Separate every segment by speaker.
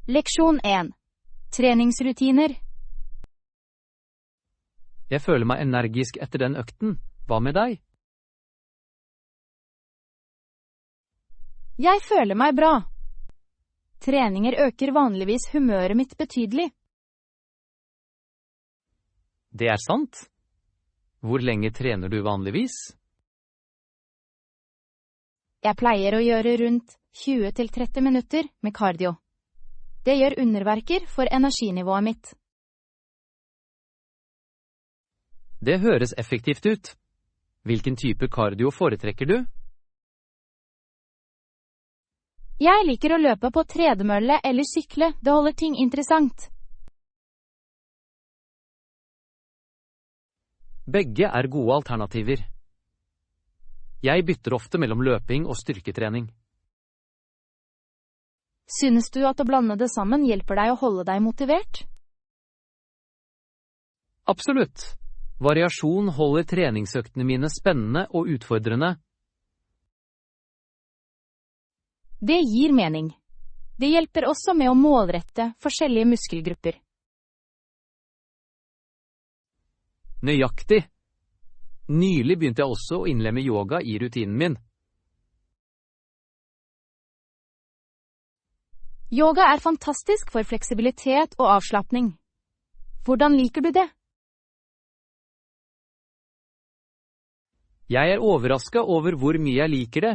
Speaker 1: Leksjon 1. Treningsrutiner.
Speaker 2: Jeg føler meg energisk etter den økten. Hva med deg?
Speaker 1: Jeg føler meg bra. Treninger øker vanligvis humøret mitt betydelig.
Speaker 2: Det er sant. Hvor lenge trener du vanligvis?
Speaker 1: Jeg pleier å gjøre rundt 20-30 minutter med cardio. Det gjør underverker for energinivået mitt.
Speaker 2: Det høres effektivt ut. Hvilken type cardio foretrekker du?
Speaker 1: Jeg liker å løpe på tredemølle eller sykle, det holder ting interessant.
Speaker 2: Begge er gode alternativer. Jeg bytter ofte mellom løping og styrketrening.
Speaker 1: Synes du at å blande det sammen hjelper deg å holde deg motivert?
Speaker 2: Absolutt. Variasjon holder treningsøktene mine spennende og utfordrende.
Speaker 1: Det gir mening. Det hjelper også med å målrette forskjellige muskelgrupper.
Speaker 2: Nøyaktig. Nylig begynte jeg også å innlemme yoga i rutinen min.
Speaker 1: Yoga er fantastisk for fleksibilitet og avslappning. Hvordan liker du det?
Speaker 2: Jeg er overrasket over hvor mye jeg liker det.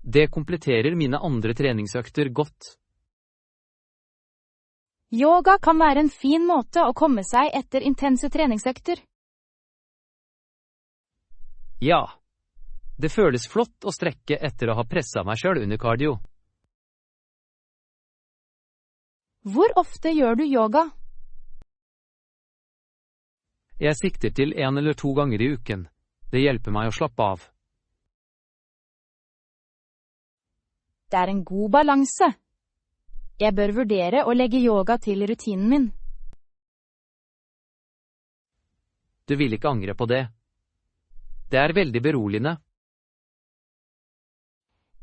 Speaker 2: Det kompletterer mine andre treningsøkter godt.
Speaker 1: Yoga kan være en fin måte å komme seg etter intense treningsøkter.
Speaker 2: Ja, det føles flott å strekke etter å ha presset meg selv under cardio.
Speaker 1: Hvor ofte gjør du yoga?
Speaker 2: Jeg sikter til 1 eller 2 ganger i uken. Det hjelper meg å slappe av.
Speaker 1: Det er en god balanse. Jeg bør vurdere å legge yoga til rutinen min.
Speaker 2: Du vil ikke angre på det. Det er veldig beroligende.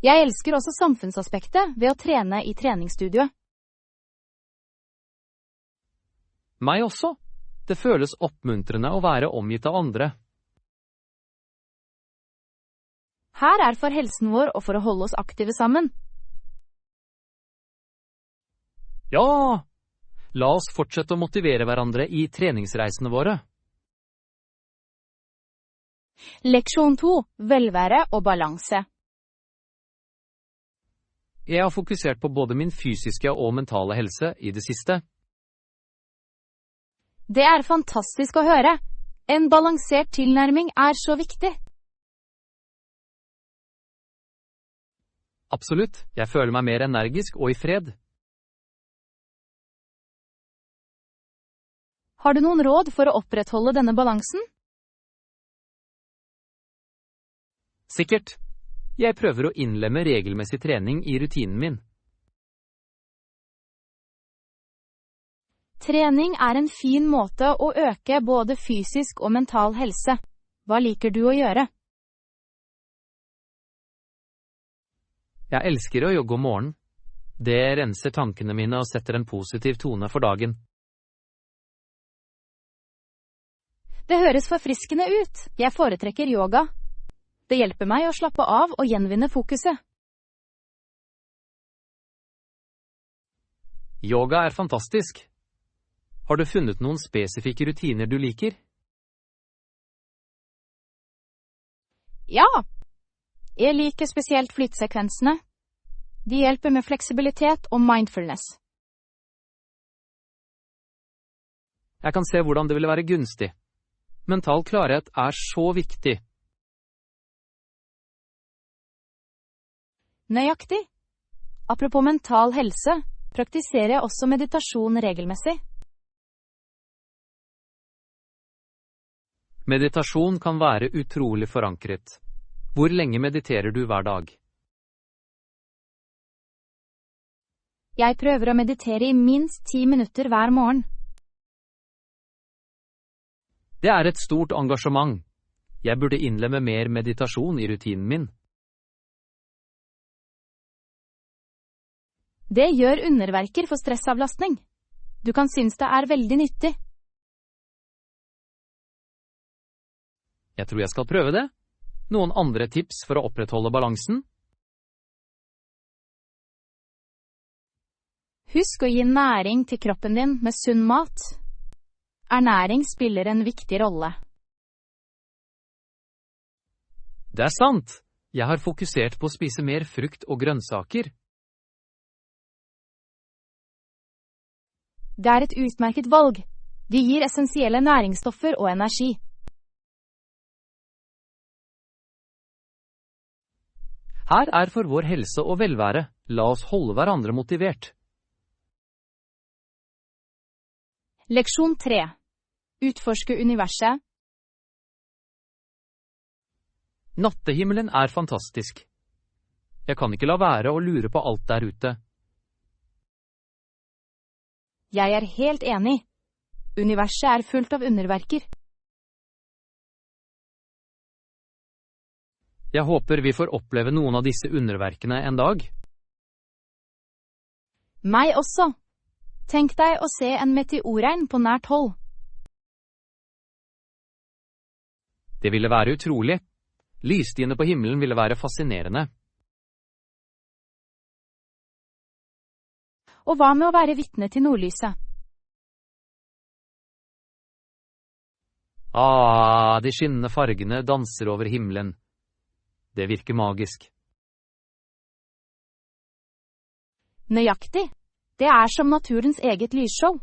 Speaker 1: Jeg elsker også samfunnsaspektet ved å trene i treningsstudioet.
Speaker 2: Meg også. Det føles oppmuntrende å være omgitt av andre.
Speaker 1: Her er for helsen vår og for å holde oss aktive sammen.
Speaker 2: Ja! La oss fortsette å motivere hverandre i treningsreisene våre.
Speaker 1: Leksjon 2. Velvære og balanse.
Speaker 2: Jeg har fokusert på både min fysiske og mentale helse i det siste.
Speaker 1: Det er fantastisk å høre. En balansert tilnærming er så viktig.
Speaker 2: Absolutt. Jeg føler meg mer energisk og i fred.
Speaker 1: Har du noen råd for å opprettholde denne balansen?
Speaker 2: Sikkert. Jeg prøver å innlemme regelmessig trening i rutinen min.
Speaker 1: Trening er en fin måte å øke både fysisk og mental helse. Hva liker du å gjøre?
Speaker 2: Jeg elsker å jogge om morgenen. Det renser tankene mine og setter en positiv tone for dagen.
Speaker 1: Det høres forfriskende ut. Jeg foretrekker yoga. Det hjelper meg å slappe av og gjenvinne fokuset.
Speaker 2: Yoga er fantastisk. Har du funnet noen spesifikke rutiner du liker?
Speaker 1: Ja! Jeg liker spesielt flytsekvensene. De hjelper med fleksibilitet og mindfulness.
Speaker 2: Jeg kan se hvordan det vil være gunstig. Mental klarhet er så viktig.
Speaker 1: Nøyaktig. Apropos mental helse, praktiserer jeg også meditasjon regelmessig.
Speaker 2: Meditasjon kan være utrolig forankret. Hvor lenge mediterer du hver dag?
Speaker 1: Jeg prøver å meditere i minst 10 minutter hver morgen.
Speaker 2: Det er et stort engasjement. Jeg burde innlemme mer meditasjon i rutinen min.
Speaker 1: Det gjør underverker for stressavlastning. Du kan synes det er veldig nyttig.
Speaker 2: Jeg tror jeg skal prøve det. Noen andre tips for å opprettholde balansen?
Speaker 1: Husk å gi næring til kroppen din med sunn mat. Ernæring spiller en viktig rolle.
Speaker 2: Det er sant! Jeg har fokusert på å spise mer frukt og grønnsaker.
Speaker 1: Det er et utmerket valg. De gir essensielle næringsstoffer og energi.
Speaker 2: Her er for vår helse og velvære. La oss holde hverandre motivert.
Speaker 1: Leksjon 3. Utforske universet.
Speaker 2: Nattehimmelen er fantastisk. Jeg kan ikke la være å lure på alt der ute.
Speaker 1: Jeg er helt enig. Universet er fullt av underverker.
Speaker 2: Jeg håper vi får oppleve noen av disse underverkene en dag.
Speaker 1: Meg også. Tenk deg å se en meteorregn på nært hold.
Speaker 2: Det ville være utrolig. Lysstiene på himmelen ville være fascinerende.
Speaker 1: Og hva med å være vitne til nordlyset?
Speaker 2: De skinnende fargene danser over himmelen. Det virker magisk.
Speaker 1: Nøyaktig. Det er som naturens eget lysshow.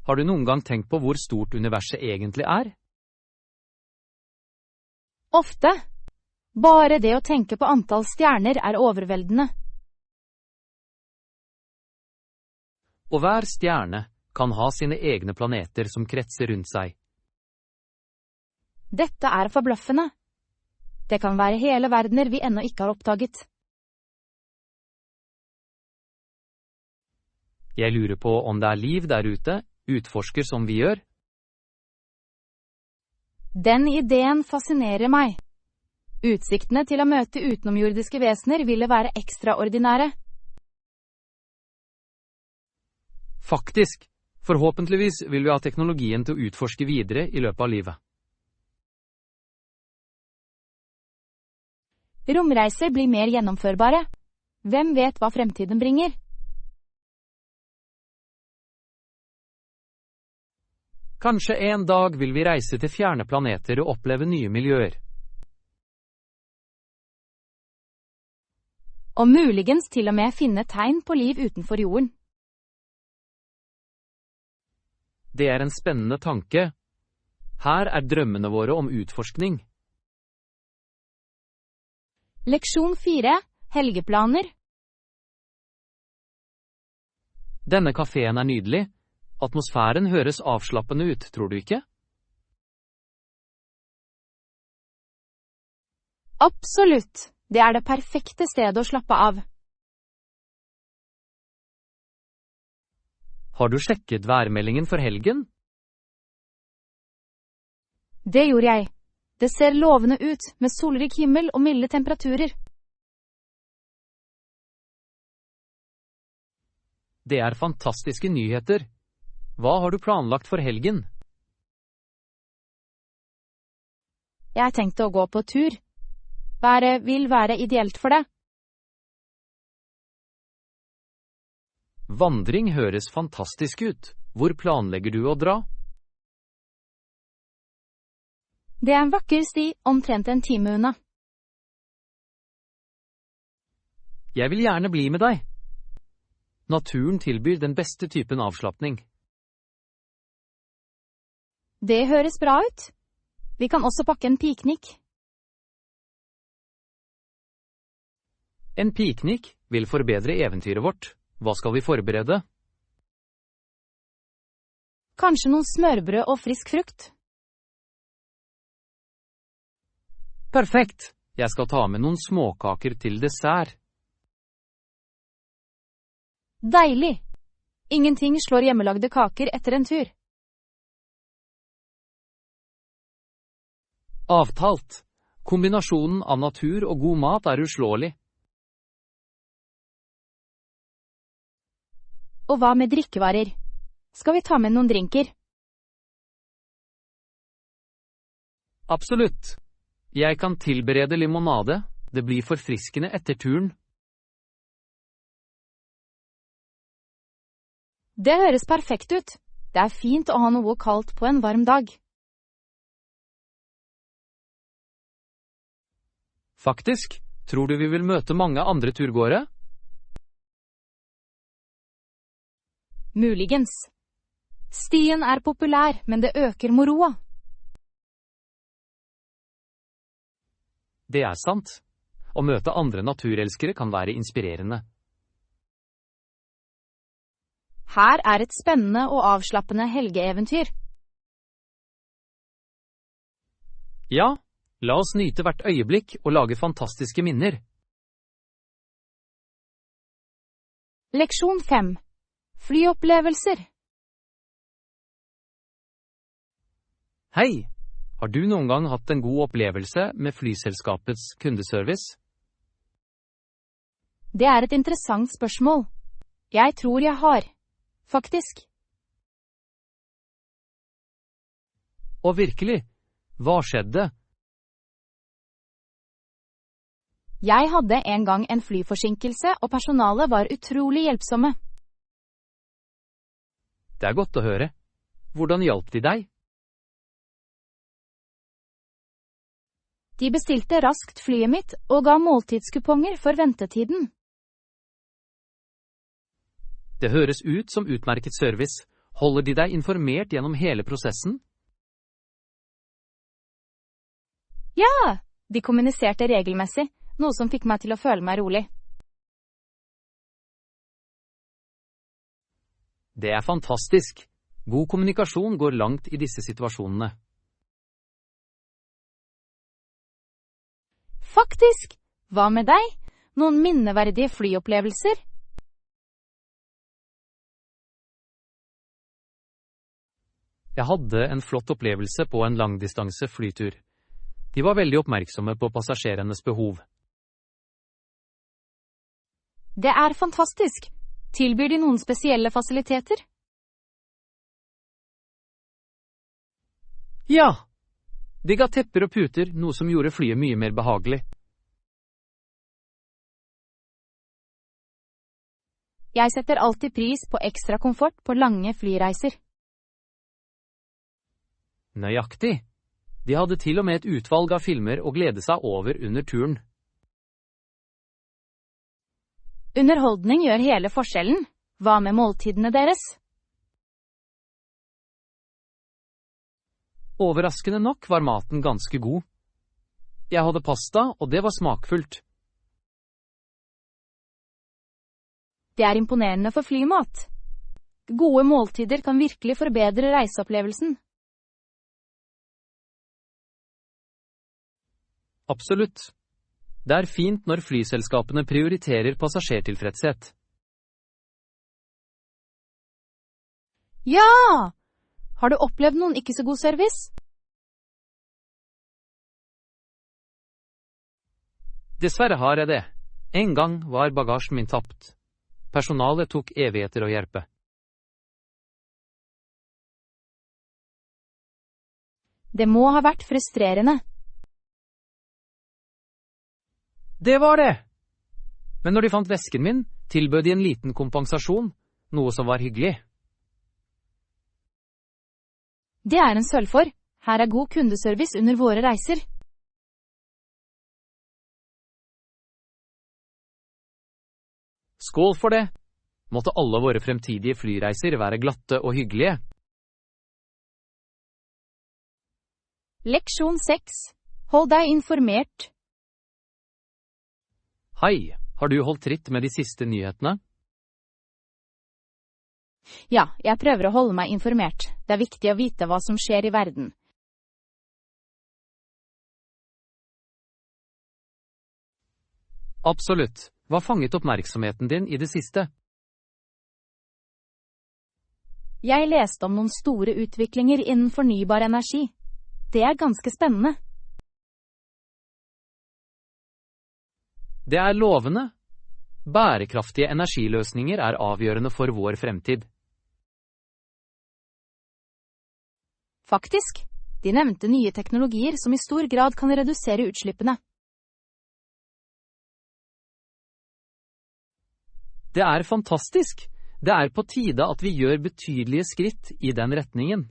Speaker 2: Har du noen gang tenkt på hvor stort universet egentlig er?
Speaker 1: Ofte. Bare det å tenke på antall stjerner er overveldende.
Speaker 2: Og hver stjerne kan ha sine egne planeter som kretser rundt seg.
Speaker 1: Dette er forbløffende. Det kan være hele verdener vi ennå ikke har oppdaget.
Speaker 2: Jeg lurer på om det er liv der ute, utforsker som vi gjør.
Speaker 1: Den ideen fascinerer meg. Utsiktene til å møte utenomjordiske vesener ville være ekstraordinære.
Speaker 2: Faktisk. Forhåpentligvis vil vi ha teknologien til å utforske videre i løpet av livet.
Speaker 1: Romreiser blir mer gjennomførbare. Hvem vet hva fremtiden bringer?
Speaker 2: Kanskje en dag vil vi reise til fjerne planeter og oppleve nye miljøer.
Speaker 1: Og muligens til og med finne tegn på liv utenfor jorden.
Speaker 2: Det er en spennende tanke. Her er drømmene våre om utforskning.
Speaker 1: Leksjon 4. Helgeplaner.
Speaker 2: Denne kafeen er nydelig. Atmosfæren høres avslappende ut, tror du ikke?
Speaker 1: Absolutt. Det er det perfekte stedet å slappe av.
Speaker 2: Har du sjekket værmeldingen for helgen?
Speaker 1: Det gjorde jeg. Det ser lovende ut, med solrik himmel og milde temperaturer.
Speaker 2: Det er fantastiske nyheter. Hva har du planlagt for helgen?
Speaker 1: Jeg tenkte å gå på tur. Været vil være ideelt for det.
Speaker 2: Vandring høres fantastisk ut. Hvor planlegger du å dra?
Speaker 1: Det er en vakker sti, omtrent en time unna.
Speaker 2: Jeg vil gjerne bli med deg. Naturen tilbyr den beste typen avslappning.
Speaker 1: Det høres bra ut. Vi kan også pakke en piknik.
Speaker 2: En piknik vil forbedre eventyret vårt. Hva skal vi forberede?
Speaker 1: Kanskje noen smørbrød og frisk frukt.
Speaker 2: Perfekt! Jeg skal ta med noen småkaker til dessert.
Speaker 1: Deilig! Ingenting slår hjemmelagde kaker etter en tur.
Speaker 2: Avtalt! Kombinasjonen av natur og god mat er uslåelig.
Speaker 1: Og hva med drikkevarer? Skal vi ta med noen drinker?
Speaker 2: Absolutt. Jeg kan tilberede limonade. Det blir forfriskende etter turen.
Speaker 1: Det høres perfekt ut. Det er fint å ha noe kaldt på en varm dag.
Speaker 2: Faktisk, tror du vi vil møte mange andre turgåere?
Speaker 1: Muligens. Stien er populær, men det øker moroa.
Speaker 2: Det er sant. Å møte andre naturelskere kan være inspirerende.
Speaker 1: Her er et spennende og avslappende helgeeventyr.
Speaker 2: Ja, la oss nyte hvert øyeblikk og lage fantastiske minner.
Speaker 1: Leksjon 5. Flyopplevelser.
Speaker 2: Hei! Har du noen gang hatt en god opplevelse med flyselskapets kundeservice?
Speaker 1: Det er et interessant spørsmål. Jeg tror jeg har. Faktisk.
Speaker 2: Og virkelig, hva skjedde?
Speaker 1: Jeg hadde en gang en flyforsinkelse, og personalet var utrolig hjelpsomme.
Speaker 2: Det er godt å høre. Hvordan hjalp de deg?
Speaker 1: De bestilte raskt flyet mitt og ga måltidskuponger for ventetiden.
Speaker 2: Det høres ut som utmerket service. Holder de deg informert gjennom hele prosessen?
Speaker 1: Ja, de kommuniserte regelmessig, noe som fikk meg til å føle meg rolig.
Speaker 2: Det er fantastisk. God kommunikasjon går langt i disse situasjonene.
Speaker 1: Faktisk! Hva med deg? Noen minneverdige flyopplevelser?
Speaker 2: Jeg hadde en flott opplevelse på en langdistanse flytur. De var veldig oppmerksomme på passasjerenes behov.
Speaker 1: Det er fantastisk. Tilbyr de noen spesielle fasiliteter?
Speaker 2: Ja! De ga tepper og puter, noe som gjorde flyet mye mer behagelig.
Speaker 1: Jeg setter alltid pris på ekstra komfort på lange flyreiser.
Speaker 2: Nøyaktig. De hadde til og med et utvalg av filmer å glede seg over under turen.
Speaker 1: Underholdning gjør hele forskjellen. Hva med måltidene deres?
Speaker 2: Overraskende nok var maten ganske god. Jeg hadde pasta, og det var smakfullt.
Speaker 1: Det er imponerende for flymat. Gode måltider kan virkelig forbedre reiseopplevelsen.
Speaker 2: Absolutt. Det er fint når flyselskapene prioriterer passasjertilfredshet.
Speaker 1: Ja! Har du opplevd noen ikke så god service?
Speaker 2: Dessverre har jeg det. En gang var bagasjen min tapt. Personalet tok evigheter å hjelpe.
Speaker 1: Det må ha vært frustrerende.
Speaker 2: Det var det! Men når de fant vesken min, tilbød de en liten kompensasjon, noe som var hyggelig.
Speaker 1: Det er en sølvfor. Her er god kundeservice under våre reiser.
Speaker 2: Skål for det! Måtte alle våre fremtidige flyreiser være glatte og hyggelige.
Speaker 1: Leksjon 6. Hold deg informert.
Speaker 2: Hei, har du holdt tritt med de siste nyhetene?
Speaker 1: Ja, jeg prøver å holde meg informert. Det er viktig å vite hva som skjer i verden.
Speaker 2: Absolutt. Hva fanget oppmerksomheten din i det siste?
Speaker 1: Jeg leste om noen store utviklinger innen fornybar energi. Det er ganske spennende.
Speaker 2: Det er lovende. Bærekraftige energiløsninger er avgjørende for vår fremtid.
Speaker 1: Faktisk, de nevnte nye teknologier som i stor grad kan redusere utslippene.
Speaker 2: Det er fantastisk. Det er på tide at vi gjør betydelige skritt i den retningen.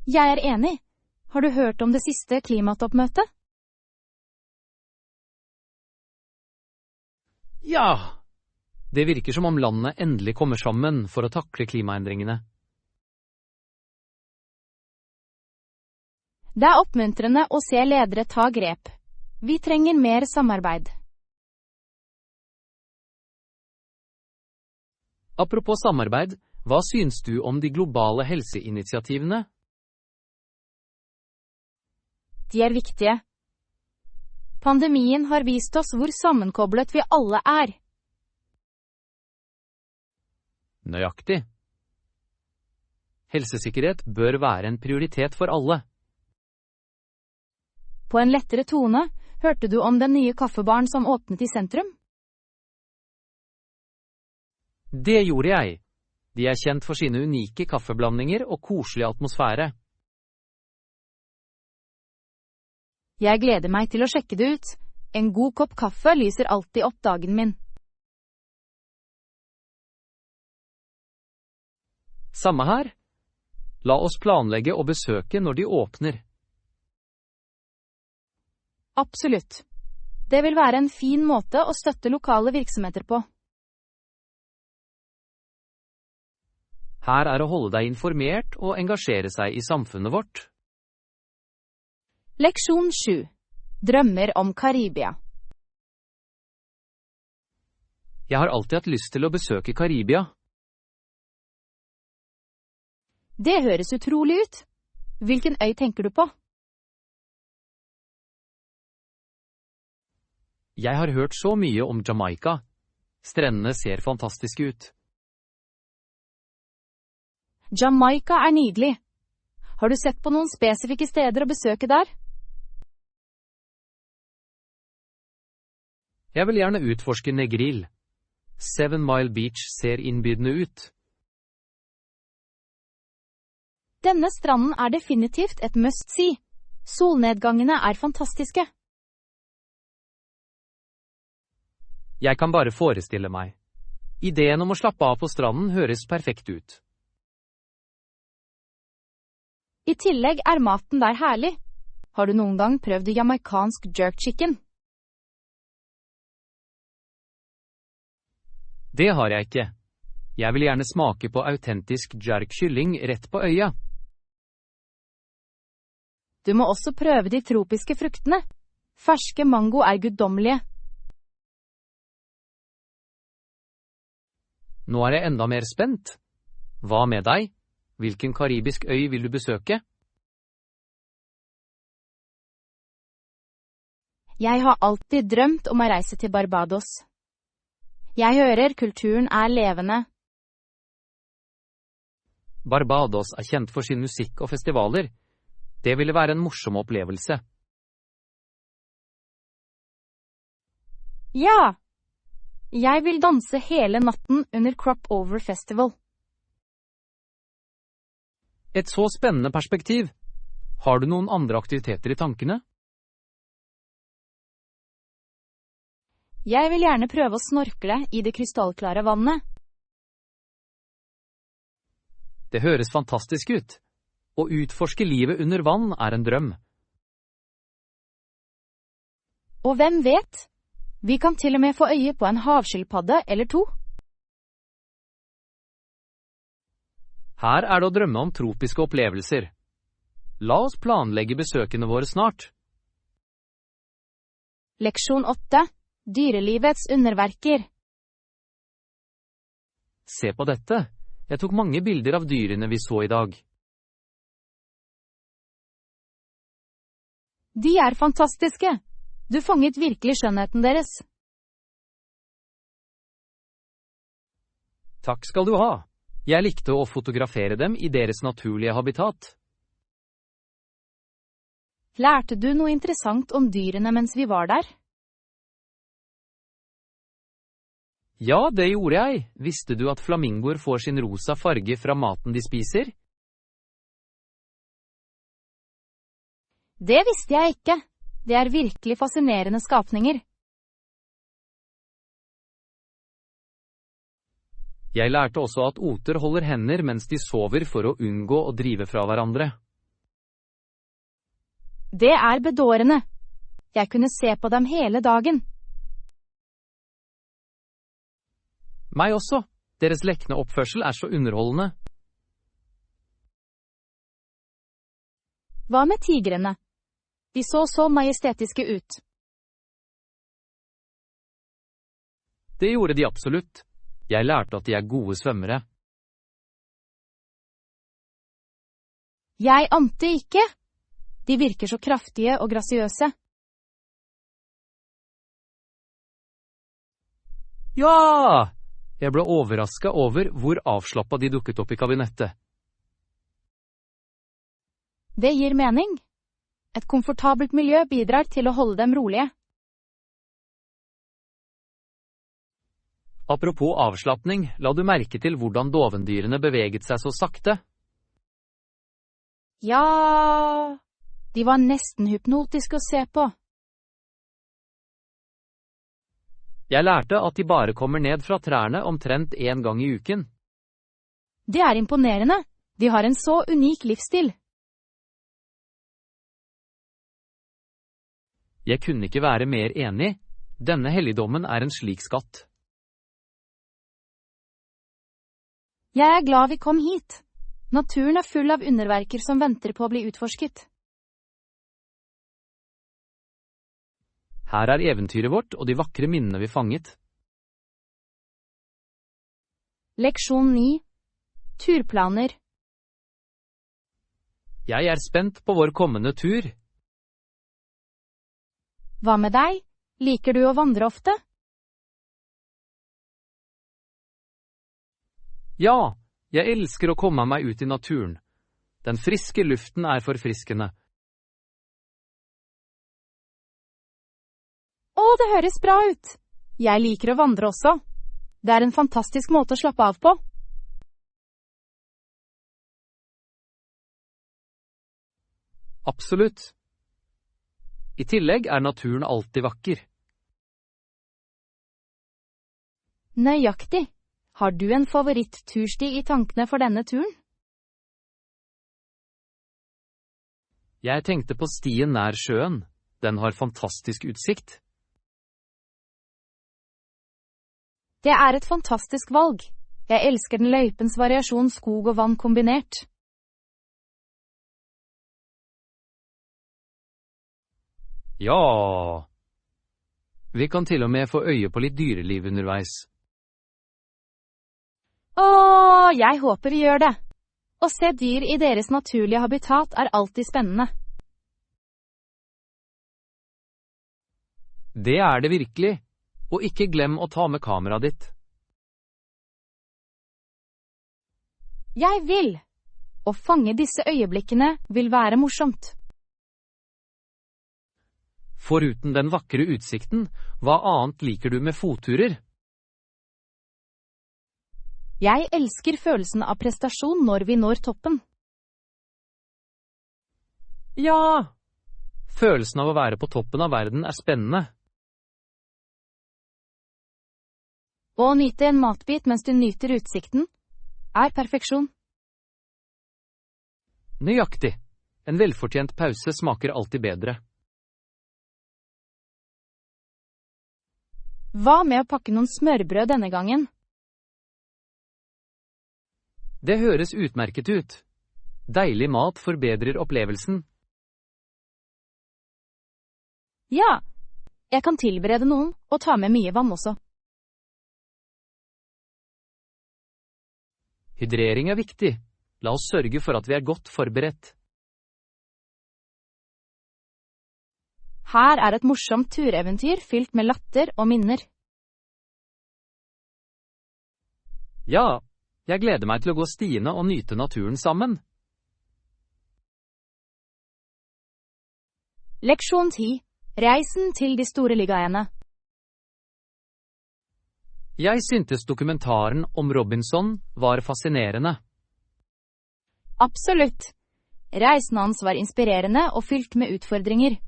Speaker 1: Jeg er enig. Har du hørt om det siste klimatoppmøtet?
Speaker 2: Ja! Det virker som om landene endelig kommer sammen for å takle klimaendringene.
Speaker 1: Det er oppmuntrende å se ledere ta grep. Vi trenger mer samarbeid.
Speaker 2: Apropos samarbeid, hva syns du om de globale helseinitiativene?
Speaker 1: De er viktige. Pandemien har vist oss hvor sammenkoblet vi alle er.
Speaker 2: Nøyaktig. Helsesikkerhet bør være en prioritet for alle.
Speaker 1: På en lettere tone, hørte du om den nye kaffebaren som åpnet i sentrum?
Speaker 2: Det gjorde jeg. De er kjent for sine unike kaffeblandinger og koselige atmosfære.
Speaker 1: Jeg gleder meg til å sjekke det ut. En god kopp kaffe lyser alltid opp dagen min.
Speaker 2: Samme her. La oss planlegge å besøke når de åpner.
Speaker 1: Absolutt. Det vil være en fin måte å støtte lokale virksomheter på.
Speaker 2: Her er å holde deg informert og engasjere seg i samfunnet vårt.
Speaker 1: Leksjon 7. Drømmer om Karibia.
Speaker 2: Jeg har alltid hatt lyst til å besøke Karibia.
Speaker 1: Det høres utrolig ut. Hvilken øy tenker du på?
Speaker 2: Jeg har hørt så mye om Jamaica. Strendene ser fantastiske ut.
Speaker 1: Jamaica er nydelig. Har du sett på noen spesifikke steder å besøke der?
Speaker 2: Jeg vil gjerne utforske Negril. 7 Mile Beach ser innbydende ut.
Speaker 1: Denne stranden er definitivt et must-see. Solnedgangene er fantastiske.
Speaker 2: Jeg kan bare forestille meg. Ideen om å slappe av på stranden høres perfekt ut.
Speaker 1: I tillegg er maten der herlig. Har du noen gang prøvd jamaicansk jerk chicken?
Speaker 2: Det har jeg ikke. Jeg vil gjerne smake på autentisk jerk-kylling rett på øya.
Speaker 1: Du må også prøve de tropiske fruktene. Ferske mango er guddommelige.
Speaker 2: Nå er jeg enda mer spent. Hva med deg? Hvilken karibisk øy vil du besøke?
Speaker 1: Jeg har alltid drømt om å reise til Barbados. Jeg hører kulturen er levende.
Speaker 2: Barbados er kjent for sin musikk og festivaler. Det ville være en morsom opplevelse.
Speaker 1: Ja! Jeg vil danse hele natten under Crop Over Festival.
Speaker 2: Et så spennende perspektiv. Har du noen andre aktiviteter i tankene?
Speaker 1: Jeg vil gjerne prøve å snorkle i det krystallklare vannet.
Speaker 2: Det høres fantastisk ut. Å utforske livet under vann er en drøm.
Speaker 1: Og hvem vet? Vi kan til og med få øye på en havskilpadde eller to.
Speaker 2: Her er det å drømme om tropiske opplevelser. La oss planlegge besøkene våre snart.
Speaker 1: Leksjon 8. Dyrelivets underverker.
Speaker 2: Se på dette. Jeg tok mange bilder av dyrene vi så i dag.
Speaker 1: De er fantastiske. Du fanget virkelig skjønnheten deres.
Speaker 2: Takk skal du ha. Jeg likte å fotografere dem i deres naturlige habitat.
Speaker 1: Lærte du noe interessant om dyrene mens vi var der?
Speaker 2: Ja, det gjorde jeg. Visste du at flamingoer får sin rosa farge fra maten de spiser?
Speaker 1: Det visste jeg ikke. Det er virkelig fascinerende skapninger.
Speaker 2: Jeg lærte også at oter holder hender mens de sover for å unngå å drive fra hverandre.
Speaker 1: Det er bedårende. Jeg kunne se på dem hele dagen.
Speaker 2: Meg også. Deres lekne oppførsel er så underholdende.
Speaker 1: Hva med tigrene? De så majestetiske ut.
Speaker 2: Det gjorde de absolutt. Jeg lærte at de er gode svømmere.
Speaker 1: Jeg ante ikke. De virker så kraftige og grasiøse.
Speaker 2: Ja! Jeg ble overrasket over hvor avslappet de dukket opp i kabinettet.
Speaker 1: Det gir mening. Et komfortabelt miljø bidrar til å holde dem rolige.
Speaker 2: Apropos avslappning, la du merke til hvordan dovendyrene beveget seg så sakte?
Speaker 1: Ja, de var nesten hypnotiske å se på.
Speaker 2: Jeg lærte at de bare kommer ned fra trærne omtrent en gang i uken.
Speaker 1: Det er imponerende. De har en så unik livsstil.
Speaker 2: Jeg kunne ikke være mer enig. Denne helligdommen er en slik skatt.
Speaker 1: Jeg er glad vi kom hit. Naturen er full av underverker som venter på å bli utforsket.
Speaker 2: Her er eventyret vårt og de vakre minnene vi fanget.
Speaker 1: Leksjon 9. Turplaner.
Speaker 2: Jeg er spent på vår kommende tur.
Speaker 1: Hva med deg? Liker du å vandre ofte?
Speaker 2: Ja, jeg elsker å komme meg ut i naturen. Den friske luften er forfriskende.
Speaker 1: Å, det høres bra ut. Jeg liker å vandre også. Det er en fantastisk måte å slappe av på.
Speaker 2: Absolutt. I tillegg er naturen alltid vakker.
Speaker 1: Nøyaktig. Har du en favoritt-tursti i tankene for denne turen?
Speaker 2: Jeg tenkte på stien nær sjøen. Den har fantastisk utsikt.
Speaker 1: Det er et fantastisk valg. Jeg elsker den løypens variasjon skog og vann kombinert.
Speaker 2: Ja. Vi kan til og med få øye på litt dyreliv underveis.
Speaker 1: Å, jeg håper vi gjør det. Å se dyr i deres naturlige habitat er alltid spennende.
Speaker 2: Det er det virkelig. Og ikke glem å ta med kameraet ditt.
Speaker 1: Jeg vil. Å fange disse øyeblikkene vil være morsomt.
Speaker 2: Foruten den vakre utsikten, hva annet liker du med fotturer?
Speaker 1: Jeg elsker følelsen av prestasjon når vi når toppen.
Speaker 2: Ja. Følelsen av å være på toppen av verden er spennende.
Speaker 1: Å nyte en matbit mens du nyter utsikten er perfeksjon.
Speaker 2: Nøyaktig. En velfortjent pause smaker alltid bedre.
Speaker 1: Hva med å pakke noen smørbrød denne gangen?
Speaker 2: Det høres utmerket ut. Deilig mat forbedrer opplevelsen.
Speaker 1: Ja, jeg kan tilberede noen og ta med mye vann også.
Speaker 2: Hydrering er viktig. La oss sørge for at vi er godt forberedt.
Speaker 1: Her er et morsomt tureventyr fylt med latter og minner.
Speaker 2: Ja, jeg gleder meg til å gå stiene og nyte naturen sammen.
Speaker 1: Leksjon 10. Reisen til de store ligaene.
Speaker 2: Jeg syntes dokumentaren om Robinson var fascinerende.
Speaker 1: Absolutt. Reisen hans var inspirerende og fylt med utfordringer.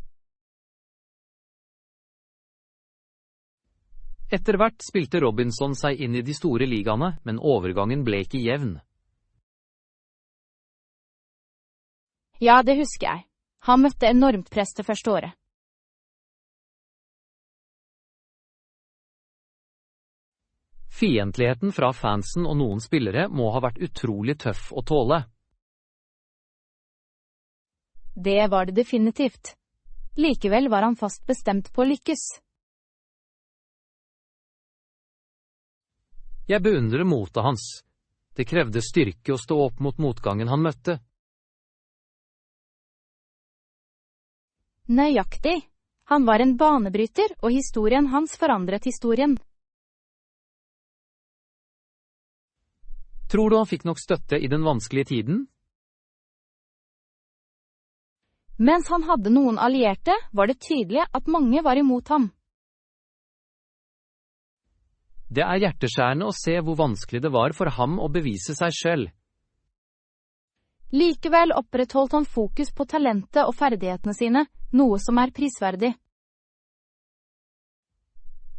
Speaker 2: Etter hvert spilte Robinson seg inn i de store ligaene, men overgangen ble ikke jevn.
Speaker 1: Ja, det husker jeg. Han møtte enormt press det første året.
Speaker 2: Fiendtligheten fra fansen og noen spillere må ha vært utrolig tøff å tåle.
Speaker 1: Det var det definitivt. Likevel var han fast bestemt på å lykkes.
Speaker 2: Jeg beundrer motet hans. Det krevde styrke å stå opp mot motgangen han møtte.
Speaker 1: Nøyaktig. Han var en banebryter, og historien hans forandret historien.
Speaker 2: Tror du han fikk nok støtte i den vanskelige tiden?
Speaker 1: Mens han hadde noen allierte, var det tydelig at mange var imot ham.
Speaker 2: Det er hjerteskjærende å se hvor vanskelig det var for ham å bevise seg selv.
Speaker 1: Likevel opprettholdt han fokus på talentet og ferdighetene sine, noe som er prisverdig.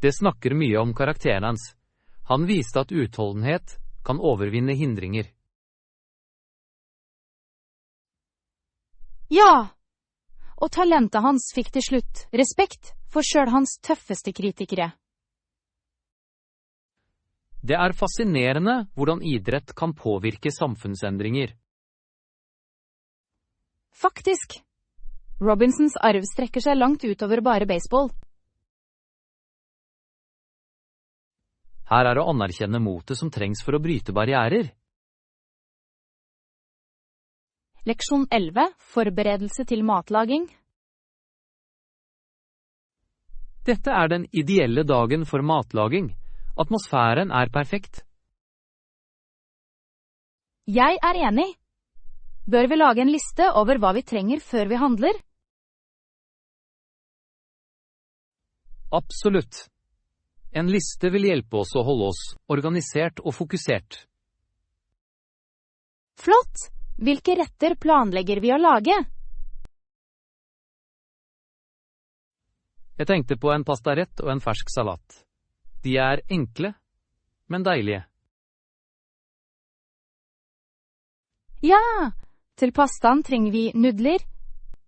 Speaker 2: Det snakker mye om karakteren hans. Han viste at utholdenhet kan overvinne hindringer.
Speaker 1: Ja! Og talentet hans fikk til slutt respekt for selv hans tøffeste kritikere.
Speaker 2: Det er fascinerende hvordan idrett kan påvirke samfunnsendringer.
Speaker 1: Faktisk. Robinsons arv strekker seg langt utover bare baseball.
Speaker 2: Her er å anerkjenne motet som trengs for å bryte barrierer.
Speaker 1: Leksjon 11. Forberedelse til matlaging.
Speaker 2: Dette er den ideelle dagen for matlaging. Atmosfæren er perfekt.
Speaker 1: Jeg er enig. Bør vi lage en liste over hva vi trenger før vi handler?
Speaker 2: Absolutt. En liste vil hjelpe oss å holde oss organisert og fokusert.
Speaker 1: Flott! Hvilke retter planlegger vi å lage?
Speaker 2: Jeg tenkte på en pastarett og en fersk salat. De er enkle, men deilige.
Speaker 1: Ja! Til pastaen trenger vi nudler,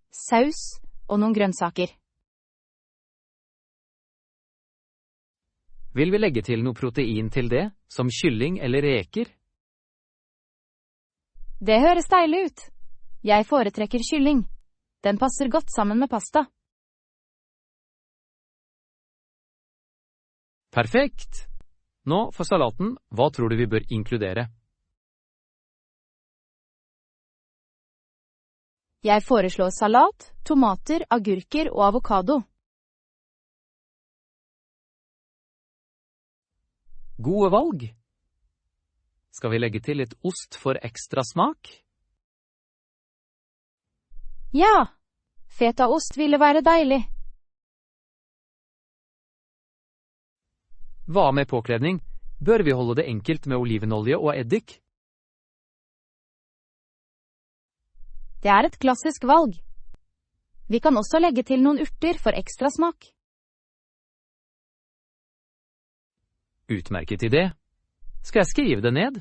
Speaker 1: saus og noen grønnsaker.
Speaker 2: Vil vi legge til noe protein til det, som kylling eller reker?
Speaker 1: Det høres deilig ut. Jeg foretrekker kylling. Den passer godt sammen med pasta.
Speaker 2: Perfekt! Nå, for salaten, hva tror du vi bør inkludere?
Speaker 1: Jeg foreslår salat, tomater, agurker og avokado.
Speaker 2: Gode valg! Skal vi legge til litt ost for ekstra smak?
Speaker 1: Ja! Fetaost ville være deilig.
Speaker 2: Hva med påkledning? Bør vi holde det enkelt med olivenolje og eddik?
Speaker 1: Det er et klassisk valg. Vi kan også legge til noen urter for ekstra smak.
Speaker 2: Utmerket idé. Skal jeg skrive det ned?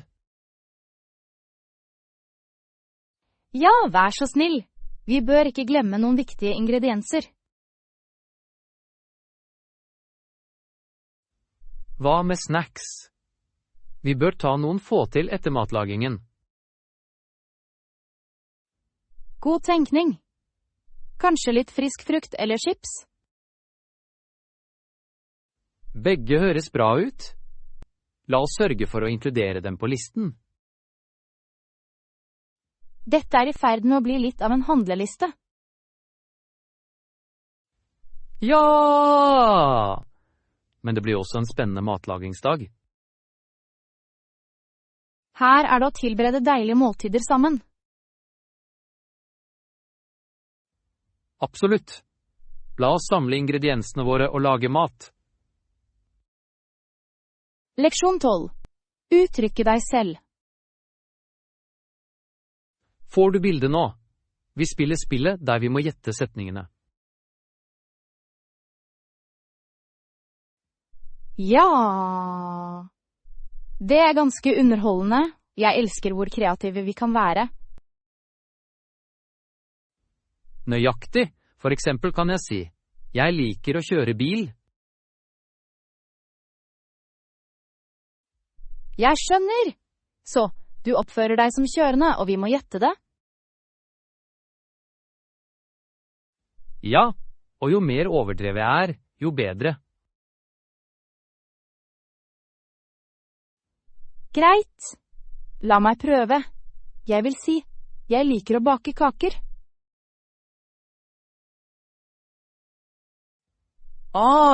Speaker 1: Ja, vær så snill. Vi bør ikke glemme noen viktige ingredienser.
Speaker 2: Hva med snacks? Vi bør ta noen få til etter matlagingen.
Speaker 1: God tenkning. Kanskje litt frisk frukt eller chips?
Speaker 2: Begge høres bra ut. La oss sørge for å inkludere dem på listen.
Speaker 1: Dette er i ferd med å bli litt av en handleliste.
Speaker 2: Ja! Men det blir også en spennende matlagingsdag.
Speaker 1: Her er det å tilberede deilige måltider sammen.
Speaker 2: Absolutt. La oss samle ingrediensene våre og lage mat.
Speaker 1: Leksjon 12. Uttrykke deg selv.
Speaker 2: Får du bildet nå? Vi spiller spillet der vi må gjette setningene.
Speaker 1: Ja. Det er ganske underholdende. Jeg elsker hvor kreative vi kan være.
Speaker 2: Nøyaktig. For eksempel kan jeg si, jeg liker å kjøre bil.
Speaker 1: Jeg skjønner. Så, du oppfører deg som kjørende, og vi må gjette det?
Speaker 2: Ja, og jo mer overdrevet jeg er, jo bedre.
Speaker 1: Greit. La meg prøve. Jeg vil si, jeg liker å bake kaker.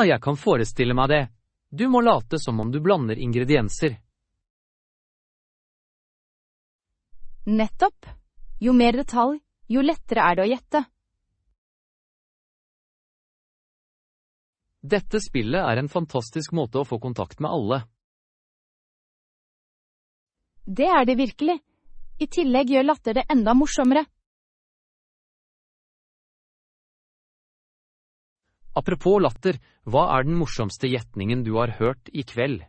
Speaker 2: Jeg kan forestille meg det. Du må late som om du blander ingredienser.
Speaker 1: Nettopp. Jo mer detalj, jo lettere er det å gjette.
Speaker 2: Dette spillet er en fantastisk måte å få kontakt med alle.
Speaker 1: Det er det virkelig. I tillegg gjør latter det enda morsommere.
Speaker 2: Apropos latter, hva er den morsomste gjetningen du har hørt i kveld?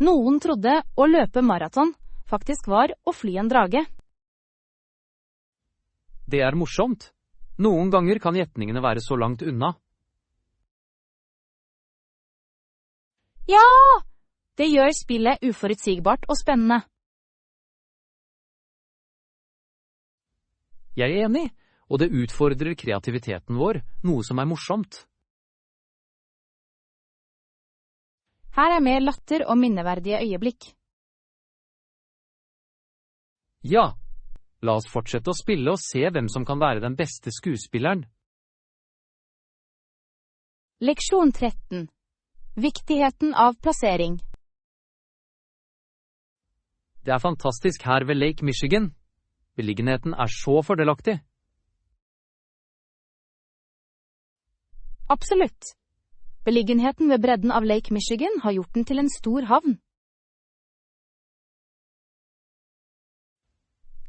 Speaker 1: Noen trodde å løpe maraton faktisk var å fly en drage.
Speaker 2: Det er morsomt. Noen ganger kan gjetningene være så langt unna.
Speaker 1: Ja! Det gjør spillet uforutsigbart og spennende.
Speaker 2: Jeg er enig, og det utfordrer kreativiteten vår, noe som er morsomt.
Speaker 1: Her er mer latter og minneverdige øyeblikk.
Speaker 2: Ja, la oss fortsette å spille og se hvem som kan være den beste skuespilleren.
Speaker 1: Leksjon 13. Viktigheten av plassering.
Speaker 2: Det er fantastisk her ved Lake Michigan. Beliggenheten er så fordelaktig.
Speaker 1: Absolutt. Beliggenheten ved bredden av Lake Michigan har gjort den til en stor havn.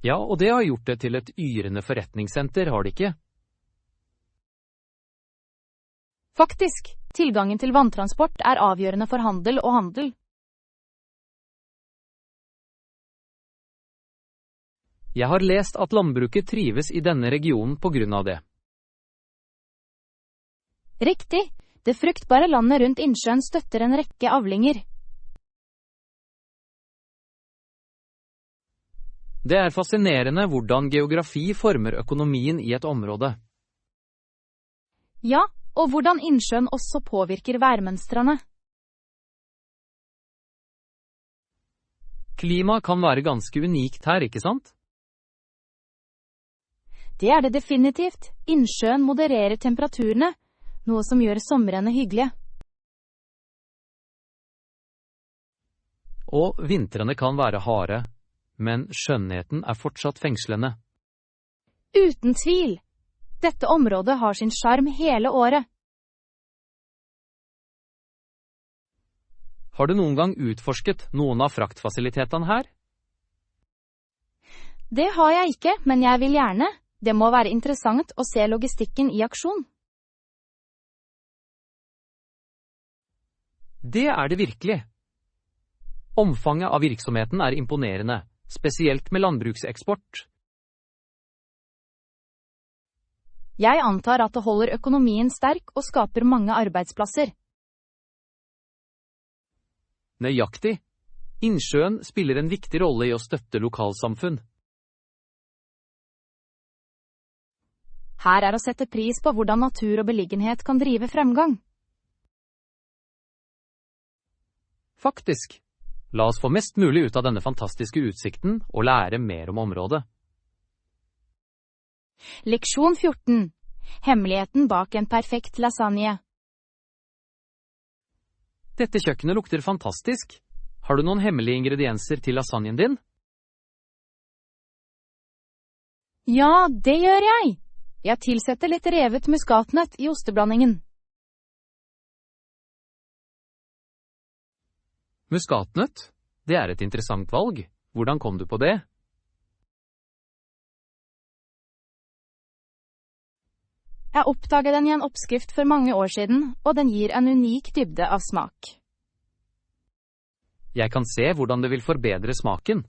Speaker 2: Ja, og det har gjort det til et yrende forretningssenter, har det ikke?
Speaker 1: Faktisk, tilgangen til vanntransport er avgjørende for handel og handel.
Speaker 2: Jeg har lest at landbruket trives i denne regionen på grunn av det.
Speaker 1: Riktig. Det fruktbare landet rundt innsjøen støtter en rekke avlinger.
Speaker 2: Det er fascinerende hvordan geografi former økonomien i et område.
Speaker 1: Ja, og hvordan innsjøen også påvirker værmønstrene.
Speaker 2: Klima kan være ganske unikt her, ikke sant?
Speaker 1: Det er det definitivt. Innsjøen modererer temperaturene, noe som gjør somrene hyggelige.
Speaker 2: Og vintrene kan være harde, men skjønnheten er fortsatt fengslende.
Speaker 1: Uten tvil. Dette området har sin sjarm hele året.
Speaker 2: Har du noen gang utforsket noen av fraktfasilitetene her?
Speaker 1: Det har jeg ikke, men jeg vil gjerne. Det må være interessant å se logistikken i aksjon.
Speaker 2: Det er det virkelig. Omfanget av virksomheten er imponerende, spesielt med landbrukseksport.
Speaker 1: Jeg antar at det holder økonomien sterk og skaper mange arbeidsplasser.
Speaker 2: Nøyaktig. Innsjøen spiller en viktig rolle i å støtte lokalsamfunn.
Speaker 1: Her er å sette pris på hvordan natur og beliggenhet kan drive fremgang.
Speaker 2: Faktisk. La oss få mest mulig ut av denne fantastiske utsikten og lære mer om området.
Speaker 1: Leksjon 14. Hemmeligheten bak en perfekt lasagne.
Speaker 2: Dette kjøkkenet lukter fantastisk. Har du noen hemmelige ingredienser til lasagnen din?
Speaker 1: Ja, det gjør jeg. Jeg tilsetter litt revet muskatnøtt i osteblandingen.
Speaker 2: Muskatnøtt? Det er et interessant valg. Hvordan kom du på det?
Speaker 1: Jeg oppdaget den i en oppskrift for mange år siden, og den gir en unik dybde av smak.
Speaker 2: Jeg kan se hvordan det vil forbedre smaken.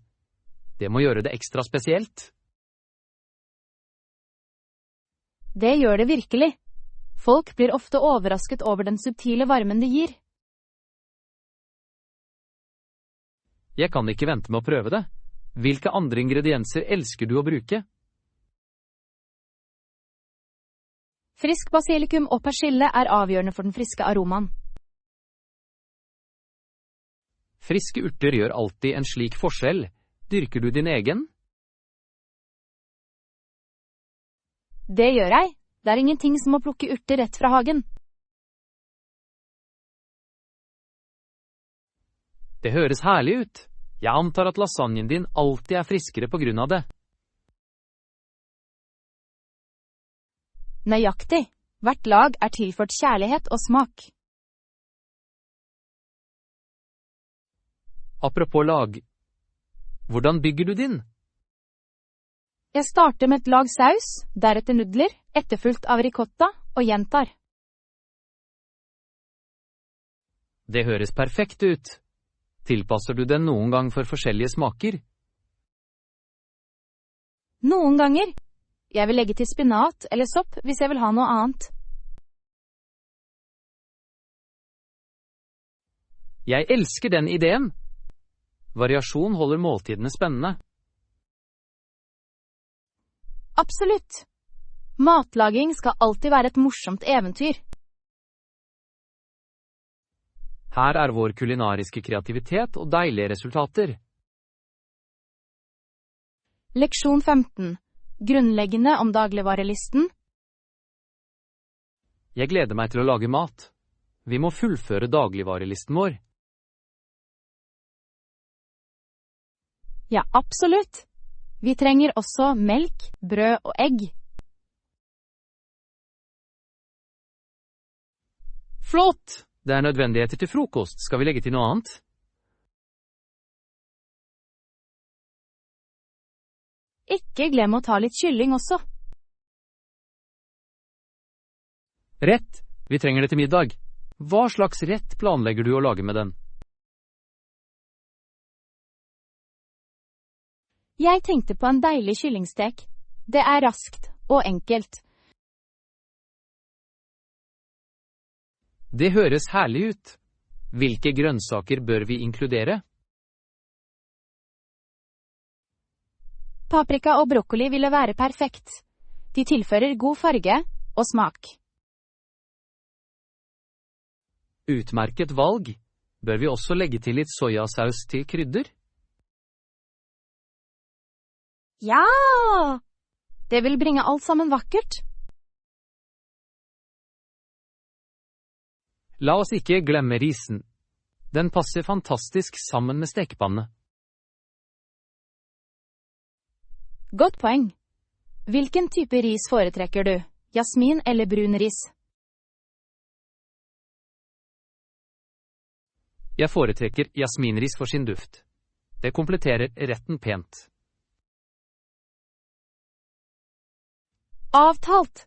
Speaker 2: Det må gjøre det ekstra spesielt.
Speaker 1: Det gjør det virkelig. Folk blir ofte overrasket over den subtile varmen det gir.
Speaker 2: Jeg kan ikke vente med å prøve det. Hvilke andre ingredienser elsker du å bruke?
Speaker 1: Frisk basilikum og persille er avgjørende for den friske aromaen.
Speaker 2: Friske urter gjør alltid en slik forskjell. Dyrker du din egen?
Speaker 1: Det gjør jeg. Det er ingenting som å plukke urter rett fra hagen.
Speaker 2: Det høres herlig ut. Jeg antar at lasagnen din alltid er friskere på grunn av det.
Speaker 1: Nøyaktig. Hvert lag er tilført kjærlighet og smak.
Speaker 2: Apropos lag. Hvordan bygger du din?
Speaker 1: Jeg starter med et lag saus, deretter nudler, etterfulgt av ricotta, og gjentar.
Speaker 2: Det høres perfekt ut. Tilpasser du den noen gang for forskjellige smaker?
Speaker 1: Noen ganger. Jeg vil legge til spinat eller sopp hvis jeg vil ha noe annet.
Speaker 2: Jeg elsker den ideen. Variasjon holder måltidene spennende.
Speaker 1: Absolutt. Matlaging skal alltid være et morsomt eventyr.
Speaker 2: Her er vår kulinariske kreativitet og deilige resultater.
Speaker 1: Leksjon 15. Grunnleggende om dagligvarelisten.
Speaker 2: Jeg gleder meg til å lage mat. Vi må fullføre dagligvarelisten vår.
Speaker 1: Ja, absolutt. Vi trenger også melk, brød og egg.
Speaker 2: Flott! Det er nødvendigheter til frokost. Skal vi legge til noe annet?
Speaker 1: Ikke glem å ta litt kylling også.
Speaker 2: Rett! Vi trenger det til middag. Hva slags rett planlegger du å lage med den?
Speaker 1: Jeg tenkte på en deilig kyllingstek. Det er raskt og enkelt.
Speaker 2: Det høres herlig ut. Hvilke grønnsaker bør vi inkludere?
Speaker 1: Paprika og brokkoli ville være perfekt. De tilfører god farge og smak.
Speaker 2: Utmerket valg. Bør vi også legge til litt sojasaus til krydder?
Speaker 1: Ja! Det vil bringe alt sammen vakkert.
Speaker 2: La oss ikke glemme risen. Den passer fantastisk sammen med stekepanne.
Speaker 1: Godt poeng. Hvilken type ris foretrekker du? Jasmin eller brun ris?
Speaker 2: Jeg foretrekker jasminris for sin duft. Det kompletterer retten pent.
Speaker 1: Avtalt.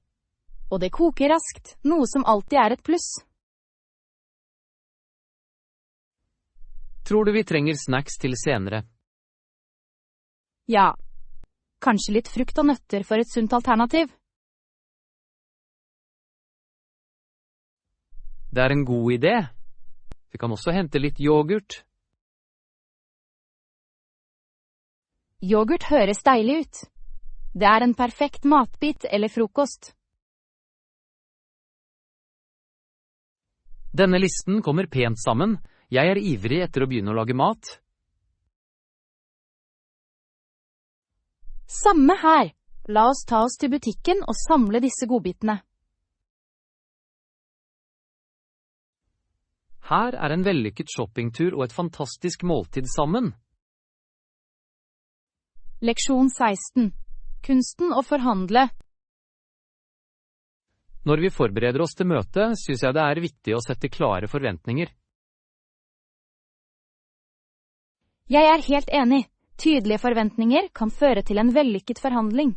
Speaker 1: Og det koker raskt, noe som alltid er et pluss.
Speaker 2: Tror du vi trenger snacks til senere?
Speaker 1: Ja. Kanskje litt frukt og nøtter for et sunt alternativ.
Speaker 2: Det er en god idé. Vi kan også hente litt yoghurt.
Speaker 1: Yoghurt høres deilig ut. Det er en perfekt matbit eller frokost.
Speaker 2: Denne listen kommer pent sammen. Jeg er ivrig etter å begynne å lage mat.
Speaker 1: Samme her. La oss ta oss til butikken og samle disse godbitene.
Speaker 2: Her er en vellykket shoppingtur og et fantastisk måltid sammen.
Speaker 1: Leksjon 16. Kunsten å forhandle.
Speaker 2: Når vi forbereder oss til møtet, synes jeg det er viktig å sette klare forventninger.
Speaker 1: Jeg er helt enig. Tydelige forventninger kan føre til en vellykket forhandling.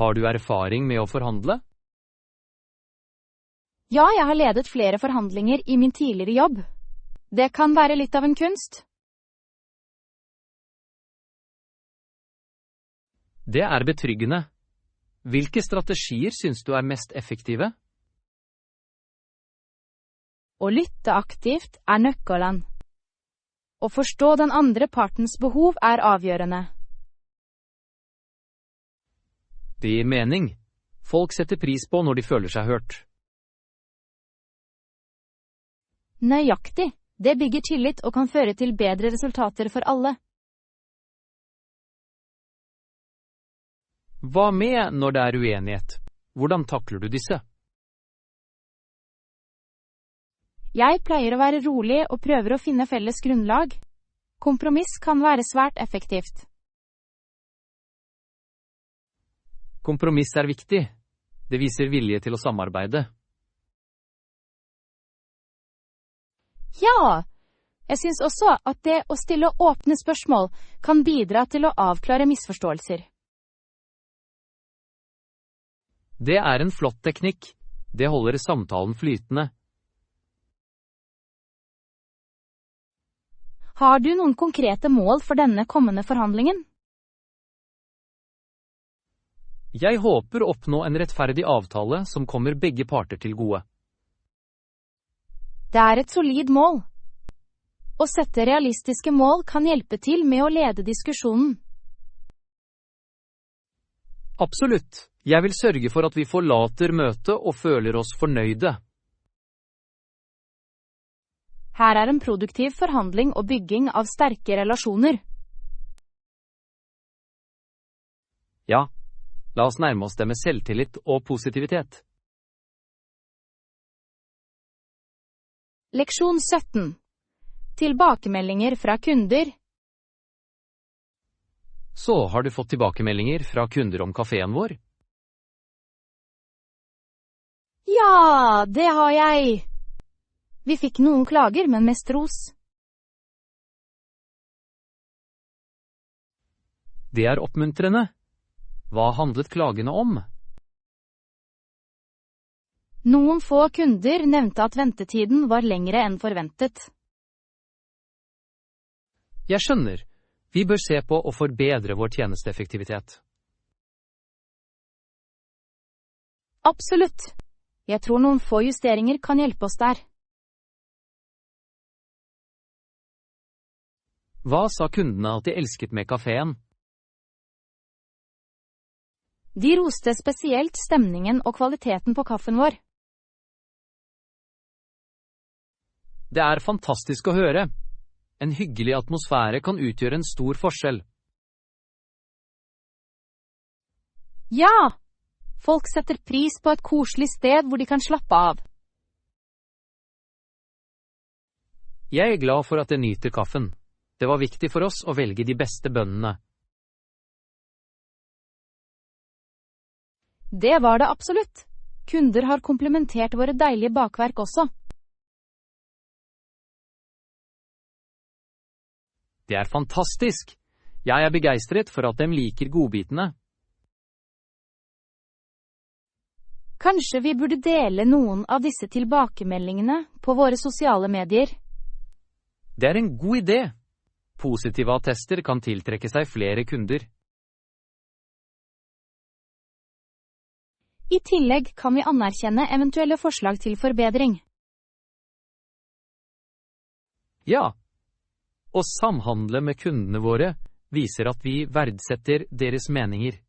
Speaker 2: Har du erfaring med å forhandle?
Speaker 1: Ja, jeg har ledet flere forhandlinger i min tidligere jobb. Det kan være litt av en kunst.
Speaker 2: Det er betryggende. Hvilke strategier synes du er mest effektive?
Speaker 1: Å lytte aktivt er nøkkelen. Å forstå den andre partens behov er avgjørende.
Speaker 2: Det gir mening. Folk setter pris på når de føler seg hørt.
Speaker 1: Nøyaktig. Det bygger tillit og kan føre til bedre resultater for alle.
Speaker 2: Hva med når det er uenighet? Hvordan takler du disse?
Speaker 1: Jeg pleier å være rolig og prøver å finne felles grunnlag. Kompromiss kan være svært effektivt.
Speaker 2: Kompromiss er viktig. Det viser vilje til å samarbeide.
Speaker 1: Ja, jeg synes også at det å stille åpne spørsmål kan bidra til å avklare misforståelser.
Speaker 2: Det er en flott teknikk. Det holder samtalen flytende.
Speaker 1: Har du noen konkrete mål for denne kommende forhandlingen?
Speaker 2: Jeg håper å oppnå en rettferdig avtale som kommer begge parter til gode.
Speaker 1: Det er et solid mål. Å sette realistiske mål kan hjelpe til med å lede diskusjonen.
Speaker 2: Absolutt. Jeg vil sørge for at vi forlater møtet og føler oss fornøyde.
Speaker 1: Her er en produktiv forhandling og bygging av sterke relasjoner.
Speaker 2: Ja, la oss nærme oss det med selvtillit og positivitet.
Speaker 1: Leksjon 17. Tilbakemeldinger fra kunder.
Speaker 2: Så har du fått tilbakemeldinger fra kunder om kafeen vår?
Speaker 1: Ja, det har jeg. Vi fikk noen klager, men mest ros.
Speaker 2: Det er oppmuntrende. Hva handlet klagene om?
Speaker 1: Noen få kunder nevnte at ventetiden var lengre enn forventet.
Speaker 2: Jeg skjønner. Vi bør se på å forbedre vår tjenesteeffektivitet.
Speaker 1: Absolutt. Jeg tror noen få justeringer kan hjelpe oss der.
Speaker 2: Hva sa kundene at de elsket med kafeen?
Speaker 1: De roste spesielt stemningen og kvaliteten på kaffen vår.
Speaker 2: Det er fantastisk å høre. En hyggelig atmosfære kan utgjøre en stor forskjell.
Speaker 1: Ja! Folk setter pris på et koselig sted hvor de kan slappe av.
Speaker 2: Jeg er glad for at jeg nyter kaffen. Det var viktig for oss å velge de beste bønnene.
Speaker 1: Det var det absolutt. Kunder har komplimentert våre deilige bakverk også.
Speaker 2: Det er fantastisk! Jeg er begeistret for at de liker godbitene.
Speaker 1: Kanskje vi burde dele noen av disse tilbakemeldingene på våre sosiale medier.
Speaker 2: Det er en god idé. Positive attester kan tiltrekke seg flere kunder.
Speaker 1: I tillegg kan vi anerkjenne eventuelle forslag til forbedring.
Speaker 2: Ja, å samhandle med kundene våre viser at vi verdsetter deres meninger.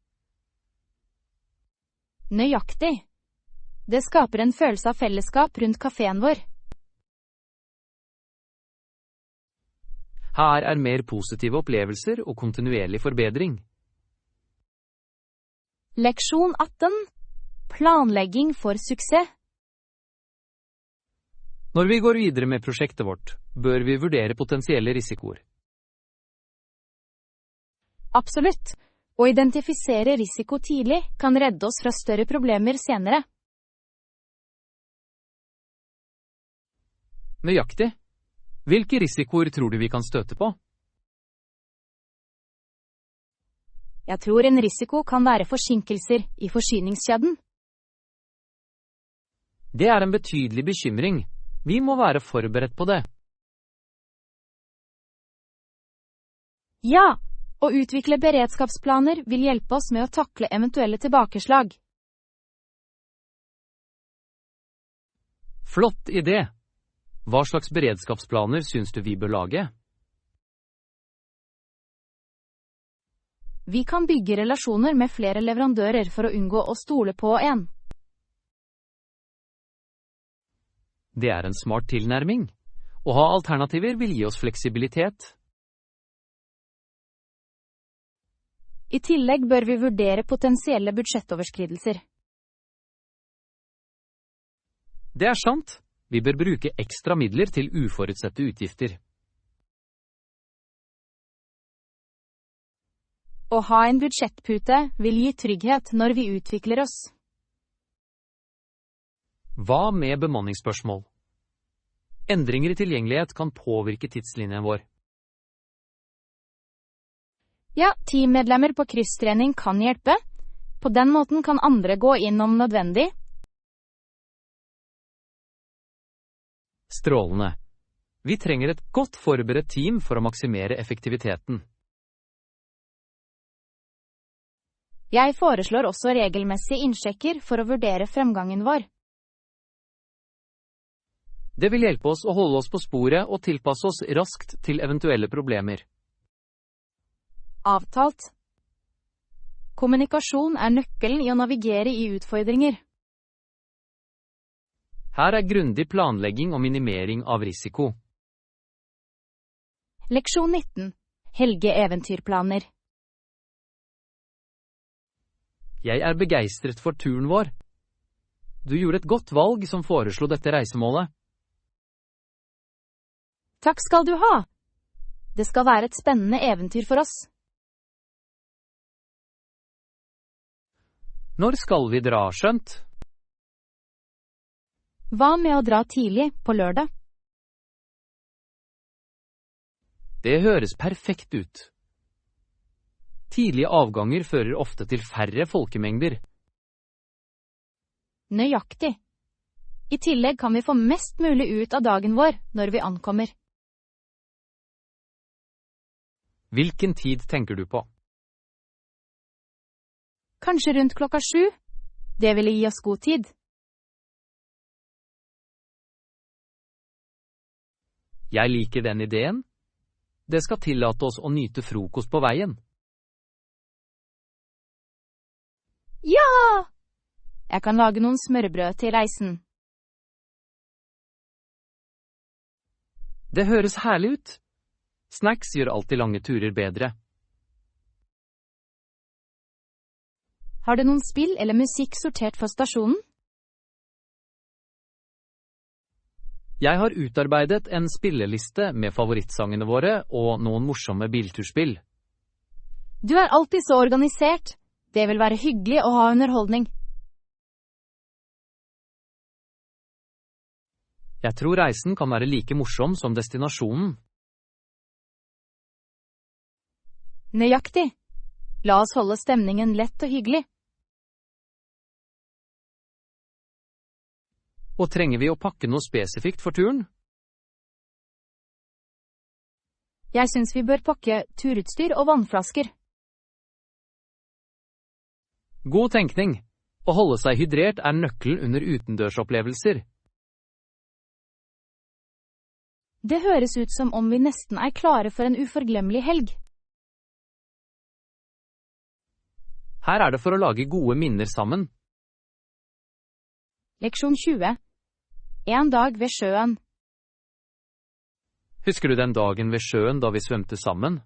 Speaker 1: Nøyaktig. Det skaper en følelse av fellesskap rundt kafeen vår.
Speaker 2: Her er mer positive opplevelser og kontinuerlig forbedring.
Speaker 1: Leksjon 18. Planlegging for suksess.
Speaker 2: Når vi går videre med prosjektet vårt, bør vi vurdere potensielle risikoer.
Speaker 1: Absolutt. Å identifisere risiko tidlig kan redde oss fra større problemer senere.
Speaker 2: Nøyaktig. Hvilke risikoer tror du vi kan støte på?
Speaker 1: Jeg tror en risiko kan være forsinkelser i forsyningskjeden.
Speaker 2: Det er en betydelig bekymring. Vi må være forberedt på det.
Speaker 1: Ja, å utvikle beredskapsplaner vil hjelpe oss med å takle eventuelle tilbakeslag.
Speaker 2: Flott idé! Hva slags beredskapsplaner synes du vi bør lage?
Speaker 1: Vi kan bygge relasjoner med flere leverandører for å unngå å stole på en.
Speaker 2: Det er en smart tilnærming. Å ha alternativer vil gi oss fleksibilitet.
Speaker 1: I tillegg bør vi vurdere potensielle budsjettoverskridelser.
Speaker 2: Det er sant. Vi bør bruke ekstra midler til uforutsette utgifter.
Speaker 1: Å ha en budsjettpute vil gi trygghet når vi utvikler oss.
Speaker 2: Hva med bemanningsspørsmål? Endringer i tilgjengelighet kan påvirke tidslinjen vår.
Speaker 1: Ja, teammedlemmer på krysstrening kan hjelpe. På den måten kan andre gå inn om nødvendig.
Speaker 2: Strålende. Vi trenger et godt forberedt team for å maksimere effektiviteten.
Speaker 1: Jeg foreslår også regelmessige innsjekker for å vurdere fremgangen vår.
Speaker 2: Det vil hjelpe oss å holde oss på sporet og tilpasse oss raskt til eventuelle problemer.
Speaker 1: Avtalt. Kommunikasjon er nøkkelen i å navigere i utfordringer.
Speaker 2: Her er grundig planlegging og minimering av risiko.
Speaker 1: Leksjon 19. Helge eventyrplaner.
Speaker 2: Jeg er begeistret for turen vår. Du gjorde et godt valg som foreslo dette reisemålet.
Speaker 1: Takk skal du ha. Det skal være et spennende eventyr for oss.
Speaker 2: Når skal vi dra, skjønt?
Speaker 1: Hva med å dra tidlig på lørdag?
Speaker 2: Det høres perfekt ut. Tidlige avganger fører ofte til færre folkemengder.
Speaker 1: Nøyaktig. I tillegg kan vi få mest mulig ut av dagen vår når vi ankommer.
Speaker 2: Hvilken tid tenker du på?
Speaker 1: Kanskje rundt 7:00? Det ville gi oss god tid.
Speaker 2: Jeg liker den ideen. Det skal tillate oss å nyte frokost på veien.
Speaker 1: Ja! Jeg kan lage noen smørbrød til reisen.
Speaker 2: Det høres herlig ut. Snacks gjør alltid lange turer bedre.
Speaker 1: Har du noen spill eller musikk sortert for stasjonen?
Speaker 2: Jeg har utarbeidet en spilleliste med favorittsangene våre og noen morsomme bilturspill.
Speaker 1: Du er alltid så organisert. Det vil være hyggelig å ha underholdning.
Speaker 2: Jeg tror reisen kan være like morsom som destinasjonen.
Speaker 1: Nøyaktig. La oss holde stemningen lett og hyggelig.
Speaker 2: Og trenger vi å pakke noe spesifikt for turen?
Speaker 1: Jeg synes vi bør pakke turutstyr og vannflasker.
Speaker 2: God tenkning. Å holde seg hydrert er nøkkelen under utendørsopplevelser.
Speaker 1: Det høres ut som om vi nesten er klare for en uforglemmelig helg.
Speaker 2: Her er det for å lage gode minner sammen.
Speaker 1: Leksjon 20. En dag ved sjøen.
Speaker 2: Husker du den dagen ved sjøen da vi svømte sammen?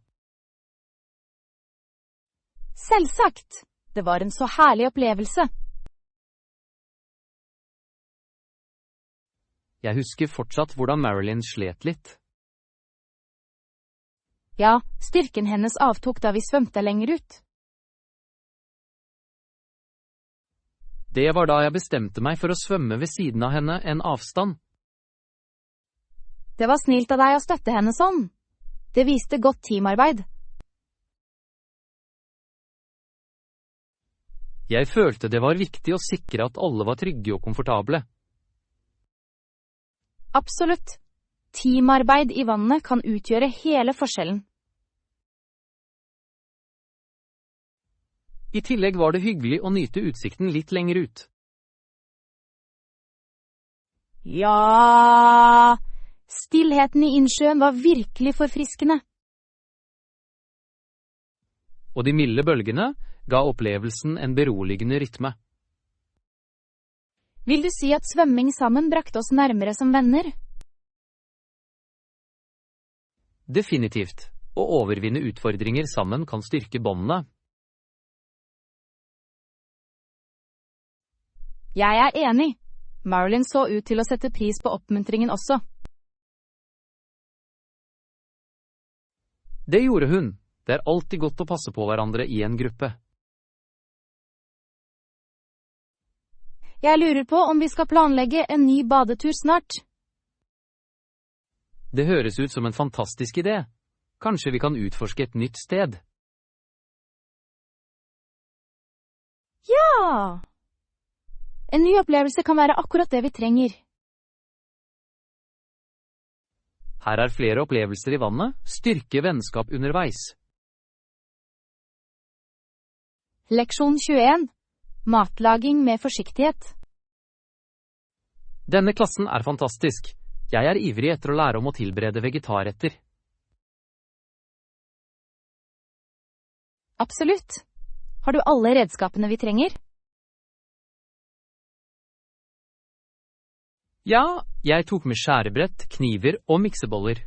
Speaker 1: Selvsagt! Det var en så herlig opplevelse.
Speaker 2: Jeg husker fortsatt hvordan Marilyn slet litt.
Speaker 1: Ja, styrken hennes avtok da vi svømte lenger ut.
Speaker 2: Det var da jeg bestemte meg for å svømme ved siden av henne en avstand.
Speaker 1: Det var snilt av deg å støtte henne sånn. Det viste godt teamarbeid.
Speaker 2: Jeg følte det var viktig å sikre at alle var trygge og komfortable.
Speaker 1: Absolutt. Teamarbeid i vannet kan utgjøre hele forskjellen.
Speaker 2: I tillegg var det hyggelig å nyte utsikten litt lenger ut.
Speaker 1: Ja, stillheten i innsjøen var virkelig forfriskende.
Speaker 2: Og de milde bølgene ga opplevelsen en beroligende rytme.
Speaker 1: Vil du si at svømming sammen brakte oss nærmere som venner?
Speaker 2: Definitivt. Å overvinne utfordringer sammen kan styrke båndene.
Speaker 1: Jeg er enig. Marilyn så ut til å sette pris på oppmuntringen også.
Speaker 2: Det gjorde hun. Det er alltid godt å passe på hverandre i en gruppe.
Speaker 1: Jeg lurer på om vi skal planlegge en ny badetur snart.
Speaker 2: Det høres ut som en fantastisk idé. Kanskje vi kan utforske et nytt sted?
Speaker 1: Ja! En ny opplevelse kan være akkurat det vi trenger.
Speaker 2: Her er flere opplevelser i vannet. Styrke vennskap underveis.
Speaker 1: Leksjon 21. Matlaging med forsiktighet.
Speaker 2: Denne klassen er fantastisk. Jeg er ivrig etter å lære om å tilberede vegetarretter.
Speaker 1: Absolutt. Har du alle redskapene vi trenger?
Speaker 2: Ja, jeg tok med skjærebrett, kniver og mikseboller.